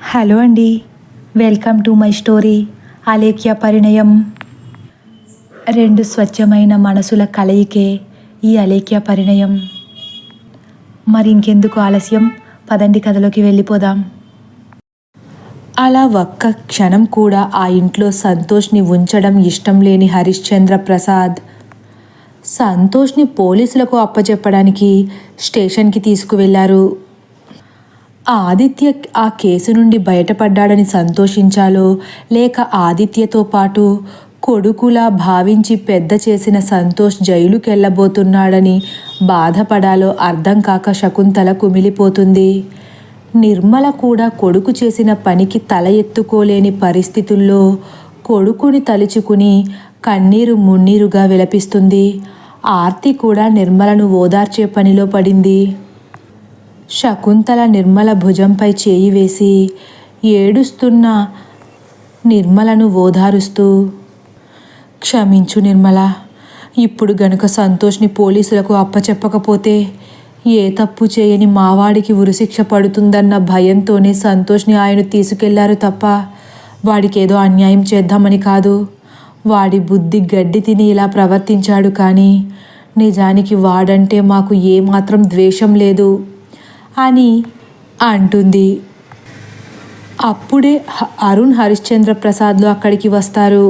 Hello అండి, welcome to my story Alekhya పరిణయం. రెండు స్వచ్ఛమైన మనసుల కలయికే ఈ అలేఖ్య పరిణయం. మరి ఇంకెందుకు ఆలస్యం, పదండి కథలోకి వెళ్ళిపోదాం. అలా ఒక్క క్షణం కూడా ఆ ఇంట్లో సంతోష్ని ఉంచడం ఇష్టం లేని హరిశ్చంద్ర ప్రసాద్ సంతోష్ని పోలీసులకు అప్పచెప్పడానికి స్టేషన్కి తీసుకువెళ్లారు. ఆదిత్య ఆ కేసు నుండి బయటపడ్డాడని సంతోషించాలో లేక ఆదిత్యతో పాటు కొడుకులా భావించి పెద్ద చేసిన సంతోష్ జైలుకెళ్ళబోతున్నాడని బాధపడాలో అర్థం కాక శకుంతల కుమిలిపోతుంది. నిర్మల కూడా కొడుకు చేసిన పనికి తల ఎత్తుకోలేని పరిస్థితుల్లో కొడుకుని తలుచుకుని కన్నీరు మున్నీరుగా విలపిస్తుంది. ఆర్తి కూడా నిర్మలను ఓదార్చే పనిలో పడింది. శకుంతల నిర్మల భుజంపై చేయి వేసి ఏడుస్తున్న నిర్మలను ఓదారుస్తూ, క్షమించు నిర్మల, ఇప్పుడు గనుక సంతోష్ని పోలీసులకు అప్పచెప్పకపోతే ఏ తప్పు చేయని మావాడికి ఉరిశిక్ష పడుతుందన్న భయంతోనే సంతోష్ని ఆయన తీసుకెళ్లారు తప్ప వాడికేదో అన్యాయం చేద్దామని కాదు. వాడి బుద్ధి గడ్డి తిని ఇలా ప్రవర్తించాడు, కానీ నిజానికి వాడంటే మాకు ఏమాత్రం ద్వేషం లేదు అని అంటుంది. అప్పుడే అరుణ్ హరిశ్చంద్ర ప్రసాద్లు అక్కడికి వస్తారు.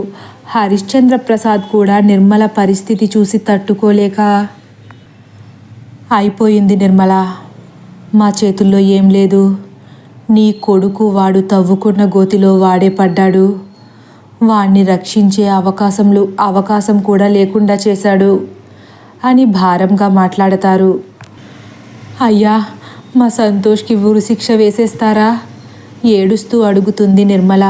హరిశ్చంద్ర ప్రసాద్ కూడా నిర్మల పరిస్థితి చూసి తట్టుకోలేక, అయిపోయింది నిర్మల, మా చేతుల్లో ఏం లేదు. నీ కొడుకు వాడు తవ్వుకున్న గోతిలో వాడే పడ్డాడు. వాణ్ణి రక్షించే అవకాశం కూడా లేకుండా చేశాడు అని భారంగా మాట్లాడతారు. అయ్యా, మా సంతోష్కి ఉరిశిక్ష వేసేస్తారా? ఏడుస్తూ అడుగుతుంది నిర్మల.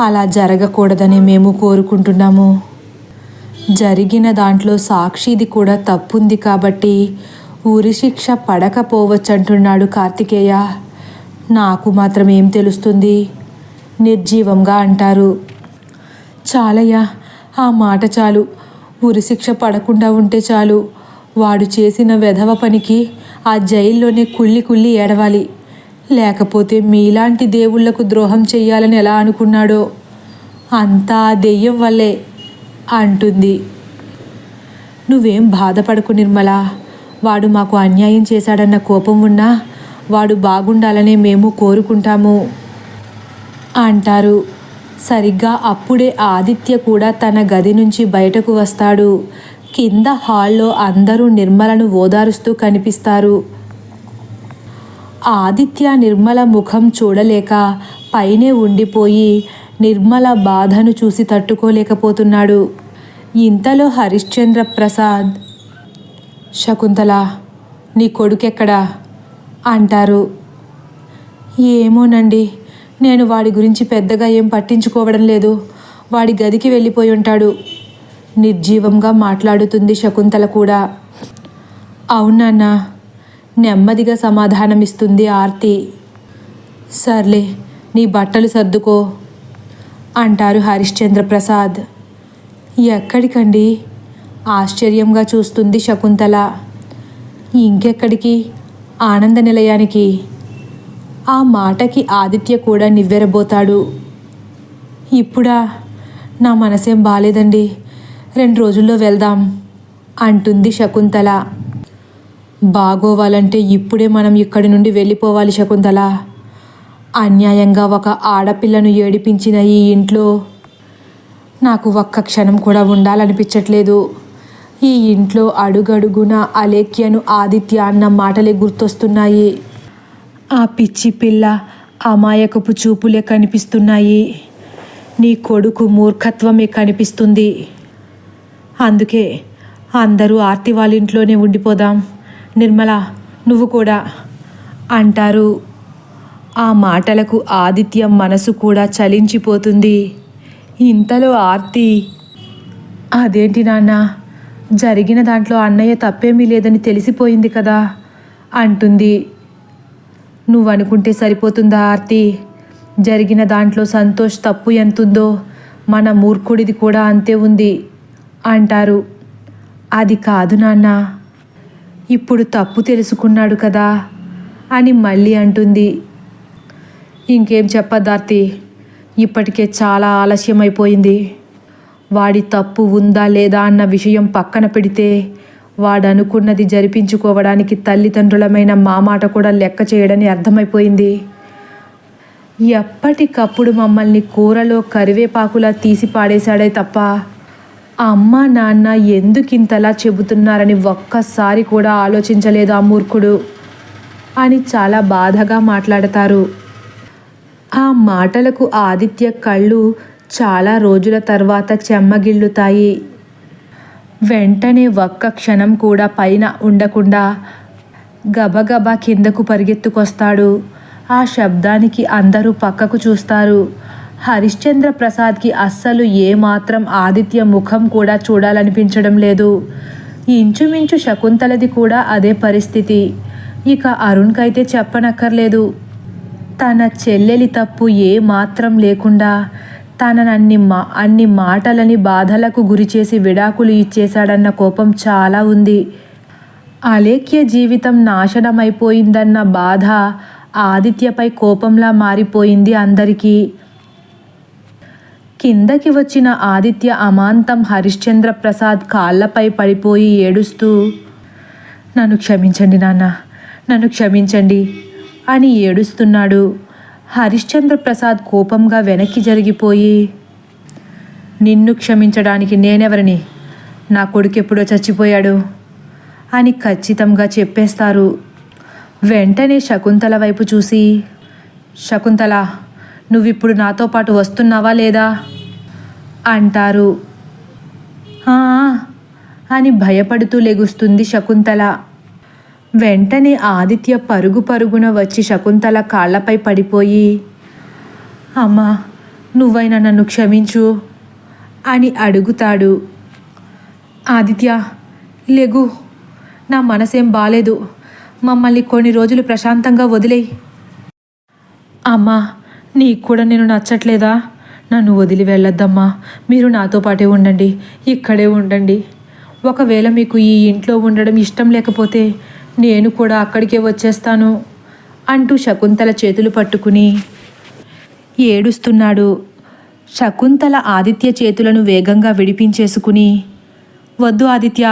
అలా జరగకూడదని మేము కోరుకుంటున్నాము. జరిగిన దాంట్లో సాక్షిది కూడా తప్పుంది కాబట్టి ఉరిశిక్ష పడకపోవచ్చంటున్నాడు కార్తికేయ. నాకు మాత్రం ఏం తెలుస్తుంది, నిర్జీవంగా అంటారు. చాలయ్యా, ఆ మాట చాలు. ఉరిశిక్ష పడకుండా ఉంటే చాలు. వాడు చేసిన వెధవ పనికి ఆ జైల్లోనే కుళ్ళి కుళ్ళి ఏడవాలి. లేకపోతే మీలాంటి దేవుళ్లకు ద్రోహం చెయ్యాలని ఎలా అనుకున్నాడో అంతా దెయ్యం వల్లే అంటుంది. నువ్వేం బాధపడకు నిర్మల, వాడు మాకు అన్యాయం చేశాడన్న కోపం ఉన్నా వాడు బాగుండాలనే మేము కోరుకుంటాము అంటారు. సరిగ్గా అప్పుడే ఆదిత్య కూడా తన గది నుంచి బయటకు వస్తాడు. కింద హాల్లో అందరూ నిర్మలను ఓదారుస్తూ కనిపిస్తారు. ఆదిత్య నిర్మల ముఖం చూడలేక పైనే ఉండిపోయి నిర్మల బాధను చూసి తట్టుకోలేకపోతున్నాడు. ఇంతలో హరిశ్చంద్ర ప్రసాద్, శకుంతల, నీ కొడుకెక్కడా అంటారు. ఏమోనండి, నేను వాడి గురించి పెద్దగా ఏం పట్టించుకోవడం లేదు. వాడి గదికి వెళ్ళిపోయి ఉంటాడు నిర్జీవంగా మాట్లాడుతుంది శకుంతల కూడా. అవునన్నా, నెమ్మదిగా సమాధానమిస్తుంది ఆర్తి. సర్లే, నీ బట్టలు సర్దుకో అంటారు హరిశ్చంద్ర ప్రసాద్. ఎక్కడికండి? ఆశ్చర్యంగా చూస్తుంది శకుంతల. ఇంకెక్కడికి, ఆనంద నిలయానికి. ఆ మాటకి ఆదిత్య కూడా నివ్వెరబోతాడు. ఇప్పుడా? నా మనసేం బాలేదండి, 2 రోజుల్లో వెళ్దాం అంటుంది శకుంతల. బాగోవాలంటే ఇప్పుడే మనం ఇక్కడి నుండి వెళ్ళిపోవాలి శకుంతల. అన్యాయంగా ఒక ఆడపిల్లను ఏడిపించిన ఈ ఇంట్లో నాకు ఒక్క క్షణం కూడా ఉండాలనిపించట్లేదు. ఈ ఇంట్లో అడుగడుగున అలేఖ్యను ఆదిత్య అన్న మాటలే గుర్తొస్తున్నాయి. ఆ పిచ్చి పిల్ల అమాయకపు చూపులే కనిపిస్తున్నాయి. నీ కొడుకు మూర్ఖత్వమే కనిపిస్తుంది. అందుకే అందరూ ఆర్తి వాళ్ళ ఇంట్లోనే ఉండిపోదాం. నిర్మల, నువ్వు కూడా అంటారు. ఆ మాటలకు ఆదిత్య మనసు కూడా చలించిపోతుంది. ఇంతలో ఆర్తి, అదేంటి నాన్న, జరిగిన దాంట్లో అన్నయ్య తప్పేమీ లేదని తెలిసిపోయింది కదా అంటుంది. నువ్వనుకుంటే సరిపోతుందా ఆర్తి? జరిగిన దాంట్లో సంతోష్ తప్పు ఎంతుందో మన మూర్ఖుడిది కూడా అంతే ఉంది అంటారు. అది కాదు నాన్న, ఇప్పుడు తప్పు తెలుసుకున్నాడు కదా అని మళ్ళీ అంటుంది. ఇంకేం చెప్పదార్తి, ఇప్పటికే చాలా ఆలస్యమైపోయింది. వాడి తప్పు ఉందా లేదా అన్న విషయం పక్కన పెడితే వాడనుకున్నది జరిపించుకోవడానికి తల్లిదండ్రులమైన మా మాట కూడా లెక్క చేయడని అర్థమైపోయింది. ఎప్పటికప్పుడు మమ్మల్ని కూరలో కరివేపాకులా తీసి పాడేశాడే తప్ప అమ్మ నాన్న ఎందుకింతలా చెబుతున్నారని ఒక్కసారి కూడా ఆలోచించలేదు ఆ మూర్ఖుడు అని చాలా బాధగా మాట్లాడతారు. ఆ మాటలకు ఆదిత్య కళ్ళు చాలా రోజుల తర్వాత చెమ్మగిల్లుతాయి. వెంటనే ఒక్క క్షణం కూడా పైన ఉండకుండా గబగబా కిందకు పరిగెత్తుకొస్తాడు. ఆ శబ్దానికి అందరూ పక్కకు చూస్తారు. హరిశ్చంద్ర ప్రసాద్కి అస్సలు ఏమాత్రం ఆదిత్య ముఖం కూడా చూడాలనిపించడం లేదు. ఇంచుమించు శకుంతలది కూడా అదే పరిస్థితి. ఇక అరుణ్కైతే చెప్పనక్కర్లేదు. తన చెల్లెలి తప్పు ఏమాత్రం లేకుండా అన్ని మాటలని బాధలకు గురిచేసి విడాకులు ఇచ్చేశాడన్న కోపం చాలా ఉంది. అలేఖ్య జీవితం నాశనమైపోయిందన్న బాధ ఆదిత్యపై కోపంలా మారిపోయింది అందరికీ. కిందకి వచ్చిన ఆదిత్య అమాంతం హరిశ్చంద్ర ప్రసాద్ కాళ్ళపై పడిపోయి ఏడుస్తూ, నన్ను క్షమించండి నాన్న, నన్ను క్షమించండి అని ఏడుస్తున్నాడు. హరిశ్చంద్ర ప్రసాద్ కోపంగా వెనక్కి జరిగిపోయి, నిన్ను క్షమించడానికి నేనెవరిని? నా కొడుకెప్పుడో చచ్చిపోయాడు అని ఖచ్చితంగా చెప్పేస్తారు. వెంటనే శకుంతల వైపు చూసి, శకుంతల, నువ్విప్పుడు నాతో పాటు వస్తున్నావా లేదా అంటారు. అని భయపడుతూ లెగుస్తుంది శకుంతల. వెంటనే ఆదిత్య పరుగున వచ్చి శకుంతల కాళ్ళపై పడిపోయి, అమ్మా, నువ్వైనా నన్ను క్షమించు అని అడుగుతాడు. ఆదిత్య, లెగు, నా మనసేం బాలేదు, మమ్మల్ని కొన్ని రోజులు ప్రశాంతంగా వదిలేయి. అమ్మా, నీకు కూడా నేను నచ్చట్లేదా? నన్ను వదిలి వెళ్ళొద్దమ్మా, మీరు నాతో పాటే ఉండండి, ఇక్కడే ఉండండి. ఒకవేళ మీకు ఈ ఇంట్లో ఉండడం ఇష్టం లేకపోతే నేను కూడా అక్కడికే వచ్చేస్తాను అంటూ శకుంతల చేతులు పట్టుకుని ఏడుస్తున్నాడు. శకుంతల ఆదిత్య చేతులను వేగంగా విడిపించేసుకుని, వద్దు ఆదిత్య,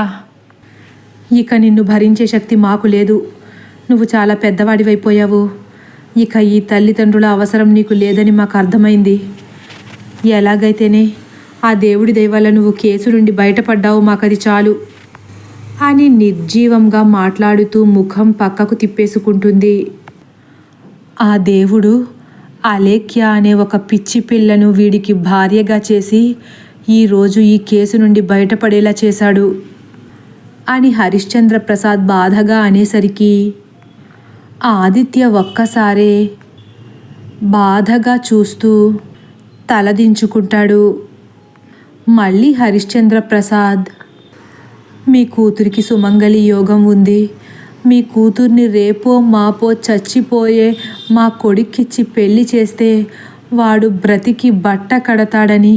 ఇక నిన్ను భరించే శక్తి మాకు లేదు. నువ్వు చాలా పెద్దవాడివైపోయావు. ఇక ఈ తల్లిదండ్రుల అవసరం నీకు లేదని మాకు అర్థమైంది. ఎలాగైతేనే ఆ దేవుడి దయ వల్ల నువ్వు కేసు నుండి బయటపడ్డావు, మాకది చాలు అని నిర్జీవంగా మాట్లాడుతూ ముఖం పక్కకు తిప్పేసుకుంటుంది. ఆ దేవుడు అలేఖ్య అనే ఒక పిచ్చి పిల్లను వీడికి భార్యగా చేసి ఈరోజు ఈ కేసు నుండి బయటపడేలా చేశాడు అని హరిశ్చంద్ర ప్రసాద్ బాధగా అనేసరికి ఆదిత్య ఒక్కసారే బాధగా చూస్తూ తలదించుకుంటాడు. మళ్ళీ హరిశ్చంద్ర ప్రసాద్, మీ కూతురికి సుమంగళి యోగం ఉంది. మీ కూతుర్ని రేపో మాపో చచ్చిపోయే మా కొడుక్కిచ్చి పెళ్లి చేస్తే వాడు బ్రతికి బట్ట కడతాడని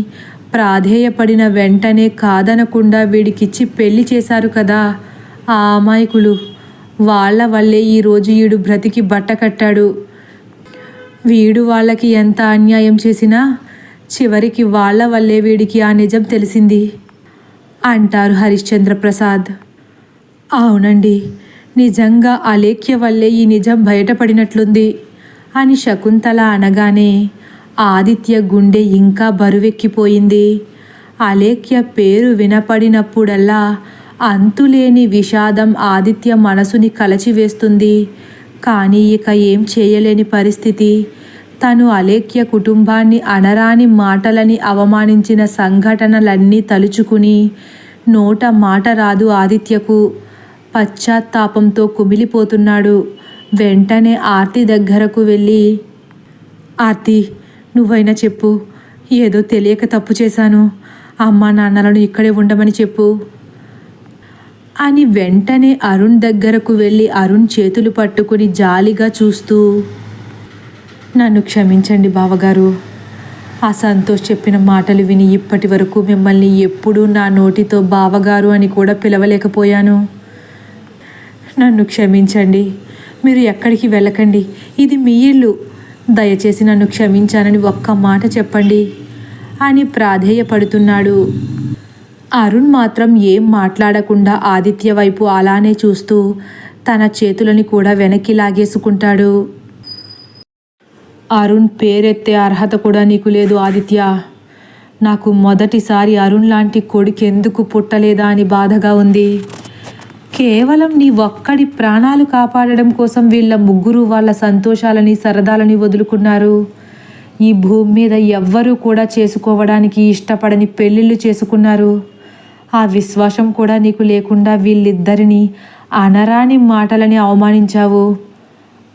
ప్రాధేయపడిన వెంటనే కాదనకుండా వీడికిచ్చి పెళ్లి చేశారు కదా ఆ అమాయకులు. వాళ్ళ వల్లే ఈరోజు వీడు బ్రతికి బట్ట కట్టాడు. వీడు వాళ్ళకి ఎంత అన్యాయం చేసినా చివరికి వాళ్ళ వల్లే వీడికి ఆ నిజం తెలిసింది అంటారు హరిశ్చంద్ర ప్రసాద్. అవునండి, నిజంగా అలేఖ్య వల్లే ఈ నిజం బయటపడినట్లుంది అని శకుంతల అనగానే ఆదిత్య గుండె ఇంకా బరువెక్కిపోయింది. అలేఖ్య పేరు వినపడినప్పుడల్లా అంతులేని విషాదం ఆదిత్య మనసుని కలచివేస్తుంది. కానీ ఇక ఏం చేయలేని పరిస్థితి. తను అలేఖ్య కుటుంబాన్ని అనరాని మాటలని అవమానించిన సంఘటనలన్నీ తలుచుకుని నోట మాట రాదు ఆదిత్యకు. పశ్చాత్తాపంతో కుమిలిపోతున్నాడు. వెంటనే ఆర్తి దగ్గరకు వెళ్ళి, ఆర్తి, నువ్వైనా చెప్పు, ఏదో తెలియక తప్పు చేశాను, అమ్మా నాన్నలను ఇక్కడే ఉండమని చెప్పు అని వెంటనే అరుణ్ దగ్గరకు వెళ్ళి అరుణ్ చేతులు పట్టుకుని జాలిగా చూస్తూ, నన్ను క్షమించండి బావగారు. ఆ సంతోష్ చెప్పిన మాటలు విని ఇప్పటి వరకు మిమ్మల్ని ఎప్పుడూ నా నోటితో బావగారు అని కూడా పిలవలేకపోయాను. నన్ను క్షమించండి. మీరు ఎక్కడికి వెళ్ళకండి, ఇది మీ ఇల్లు. దయచేసి నన్ను క్షమించానని ఒక్క మాట చెప్పండి అని ప్రాధేయపడుతున్నాడు. అరుణ్ మాత్రం ఏం మాట్లాడకుండా ఆదిత్య వైపు అలానే చూస్తూ తన చేతులని కూడా వెనక్కి లాగేసుకుంటాడు. అరుణ్ పేరెత్తే అర్హత కూడా నీకు లేదు ఆదిత్య. నాకు మొదటిసారి అరుణ్ లాంటి కొడుకెందుకు పుట్టలేదా అని బాధగా ఉంది. కేవలం నీ ఒక్కడి ప్రాణాలు కాపాడడం కోసం వీళ్ళ ముగ్గురు వాళ్ళ సంతోషాలని సరదాలని వదులుకున్నారు. ఈ భూమి మీద ఎవ్వరూ కూడా చేసుకోవడానికి ఇష్టపడని పెళ్ళిళ్ళు చేసుకున్నారు. ఆ విశ్వాసం కూడా నీకు లేకుండా వీళ్ళిద్దరినీ అనరాని మాటలని అవమానించావు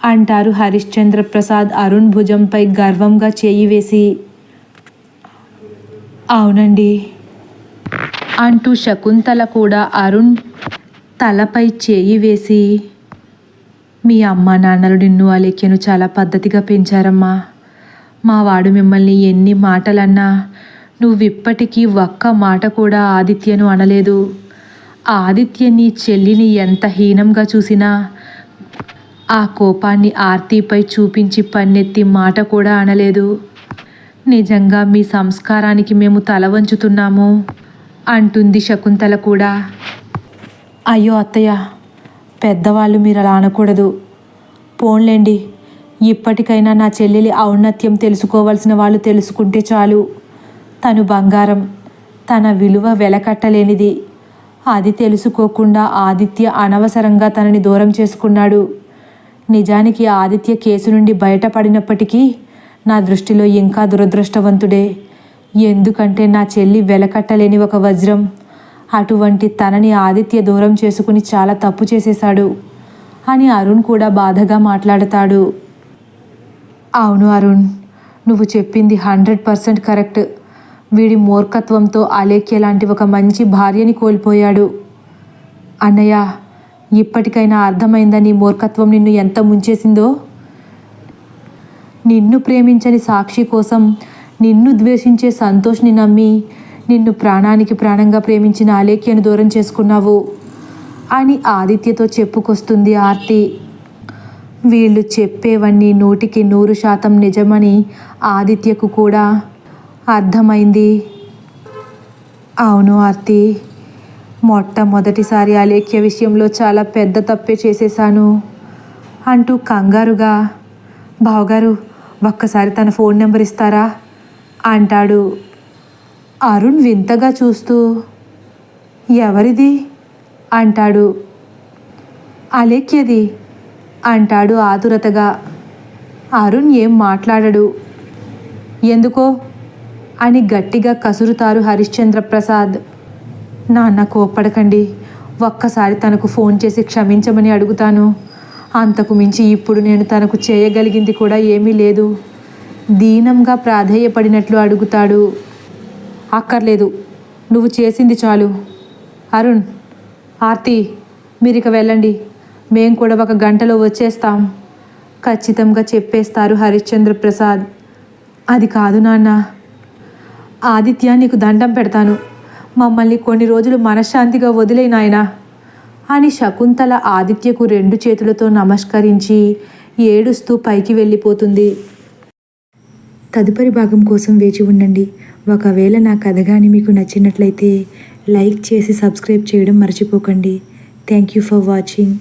అంటారు హరిశ్చంద్ర ప్రసాద్ అరుణ్ భుజంపై గర్వంగా చేయి వేసి. అవునండి అంటూ శకుంతల కూడా అరుణ్ తలపై చేయి వేసి, మీ అమ్మ నాన్నలు నిన్ను అలేఖ్యను చాలా పద్ధతిగా పెంచారమ్మా. మా వాడు మిమ్మల్ని ఎన్ని మాటలన్నా నువ్విప్పటికీ ఒక్క మాట కూడా ఆదిత్యను అనలేదు. ఆదిత్య నీ చెల్లిని ఎంత హీనంగా చూసినా ఆ కోపాన్ని ఆర్తిపై చూపించి పన్నెత్తి మాట కూడా అనలేదు. నిజంగా మీ సంస్కారానికి మేము తల వంచుతున్నాము అంటుంది శకుంతల కూడా. అయ్యో అత్తయ్య, పెద్దవాళ్ళు మీరు అలా అనకూడదు. పోన్లేండి, ఇప్పటికైనా నా చెల్లెలి ఔన్నత్యం తెలుసుకోవాల్సిన వాళ్ళు తెలుసుకుంటే చాలు. తను బంగారం, తన విలువ వెలకట్టలేనిది. అది తెలుసుకోకుండా ఆదిత్య అనవసరంగా తనని దూరం చేసుకున్నాడు. నిజానికి ఆదిత్య కేసు నుండి బయటపడినప్పటికీ నా దృష్టిలో ఇంకా దురదృష్టవంతుడే. ఎందుకంటే నా చెల్లి వెలకట్టలేని ఒక వజ్రం. అటువంటి తనని ఆదిత్య దూరం చేసుకుని చాలా తప్పు చేసేశాడు అని అరుణ్ కూడా బాధగా మాట్లాడతాడు. అవును అరుణ్, నువ్వు చెప్పింది 100% కరెక్ట్. వీడి మూర్ఖత్వంతో అలేఖ్య లాంటి ఒక మంచి భార్యని కోల్పోయాడు. అన్నయ్య, ఇప్పటికైనా అర్థమైందా నీ మూర్ఖత్వం నిన్ను ఎంత ముంచేసిందో? నిన్ను ప్రేమించని సాక్షి కోసం నిన్ను ద్వేషించే సంతోష్ని నమ్మి నిన్ను ప్రాణానికి ప్రాణంగా ప్రేమించిన అలేఖ్యను దూరం చేసుకున్నావు అని ఆదిత్యతో చెప్పుకొస్తుంది ఆర్తి. వీళ్ళు చెప్పేవన్నీ 100% నిజమని ఆదిత్యకు కూడా అర్థమైంది. అవును ఆర్తి, మొట్టమొదటిసారి అలేఖ్య విషయంలో చాలా పెద్ద తప్పే చేసేశాను అంటూ కంగారుగా, బావగారు ఒక్కసారి తన ఫోన్ నెంబర్ ఇస్తారా అంటాడు. అరుణ్ వింతగా చూస్తూ, ఎవరిది అంటాడు. అలేఖ్యది అంటాడు ఆతురతగా. అరుణ్ ఏం మాట్లాడడు. ఎందుకో అని గట్టిగా కసురుతారు హరిశ్చంద్ర ప్రసాద్. నాన్న కోప్పడకండి, ఒక్కసారి తనకు ఫోన్ చేసి క్షమించమని అడుగుతాను. అంతకు మించి ఇప్పుడు నేను తనకు చేయగలిగింది కూడా ఏమీ లేదు. దీనంగా ప్రాధేయపడినట్లు అడుగుతాడు. అక్కర్లేదు, నువ్వు చేసింది చాలు. అరుణ్, ఆర్తి, మీరిక వెళ్ళండి. మేం కూడా 1 గంటలో వచ్చేస్తాం ఖచ్చితంగా చెప్పేస్తారు హరిశ్చంద్ర ప్రసాద్. అది కాదు నాన్న, ఆదిత్య నీకు దండం పెడతాను, మమ్మల్ని కొన్ని రోజులు మనశ్శాంతిగా వదిలే నాయనా అని శకుంతల ఆదిత్యకు 2 చేతులతో నమస్కరించి ఏడుస్తూ పైకి వెళ్ళిపోతుంది. తదుపరి భాగం కోసం వేచి ఉండండి. ఒకవేళ నా కథ కానీ మీకు నచ్చినట్లయితే లైక్ చేసి సబ్స్క్రైబ్ చేయడం మర్చిపోకండి. Thank you for watching.